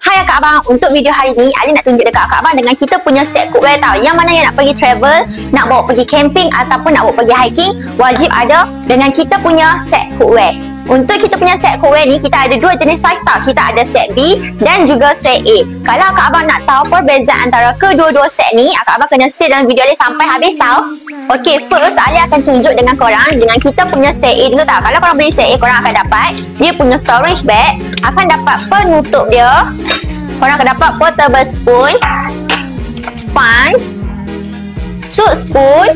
Hai akak abang, untuk video hari ni Ali nak tunjuk dekat akak abang dengan kita punya set cookware tau. Yang mana yang nak pergi travel, nak bawa pergi camping ataupun nak bawa pergi hiking, wajib ada dengan kita punya set cookware. Untuk kita punya set cookware ni, kita ada dua jenis saiz tau. Kita ada set B dan juga set A. Kalau akak abang nak tahu perbezaan antara kedua-dua set ni, akak abang kena stay dalam video ni sampai habis tau. Ok, first Ali akan tunjuk dengan korang dengan kita punya set A dulu tau. Kalau korang beli set A, korang akan dapat dia punya storage bag, akan dapat penutup dia. Korang akan dapat portable spoon, sponge, soup spoon,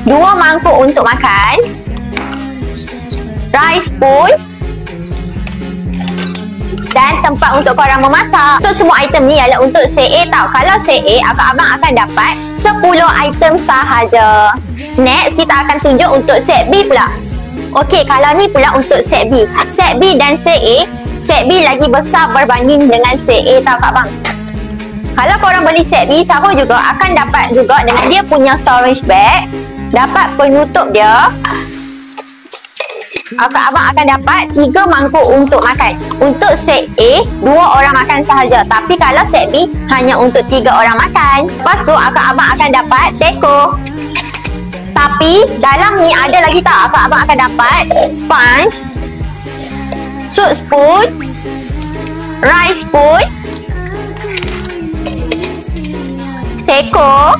dua mangkuk untuk makan, rice spoon dan tempat untuk korang memasak. Untuk semua item ni adalah untuk set A tau. Kalau set A, akak abang akan dapat 10 item sahaja. Next, kita akan tunjuk untuk set B pula. Okey, kalau ni pula untuk set B. Set B dan set A, set B lagi besar berbanding dengan set A tau kak bang. Kalau korang beli set B, sama juga akan dapat juga dengan dia punya storage bag, dapat penutup dia. Akak abang akan dapat 3 mangkuk untuk makan. Untuk set A, 2 orang makan sahaja. Tapi kalau set B, hanya untuk 3 orang makan. Lepas tu, akak abang akan dapat teko. Tapi, dalam ni ada lagi tak? Akak abang akan dapat sponge, soup spoon, rice spoon, teko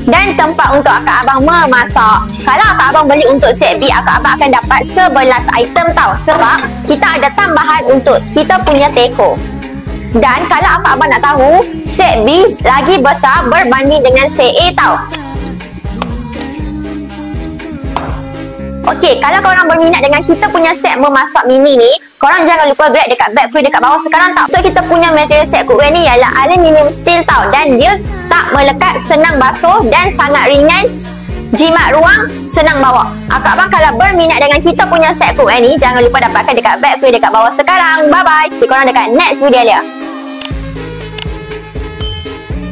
dan tempat untuk akak abang memasak. Kalau akak abang beli untuk set B, akak abang akan dapat 11 item tau. Sebab kita ada tambahan untuk kita punya teko. Dan kalau akak abang nak tahu, set B lagi besar berbanding dengan set A tau. Okey, kalau korang berminat dengan kita punya set memasak mini ni, korang jangan lupa grab dekat bag free dekat bawah sekarang tau. Untuk kita punya material set cookware ni ialah aluminium steel tau. Dan dia tak melekat, senang basuh dan sangat ringan. Jimat ruang, senang bawa. Akak abang kalau berminat dengan kita punya set cookware ni, jangan lupa dapatkan dekat bag free dekat bawah sekarang. Bye bye, see korang dekat next video dia.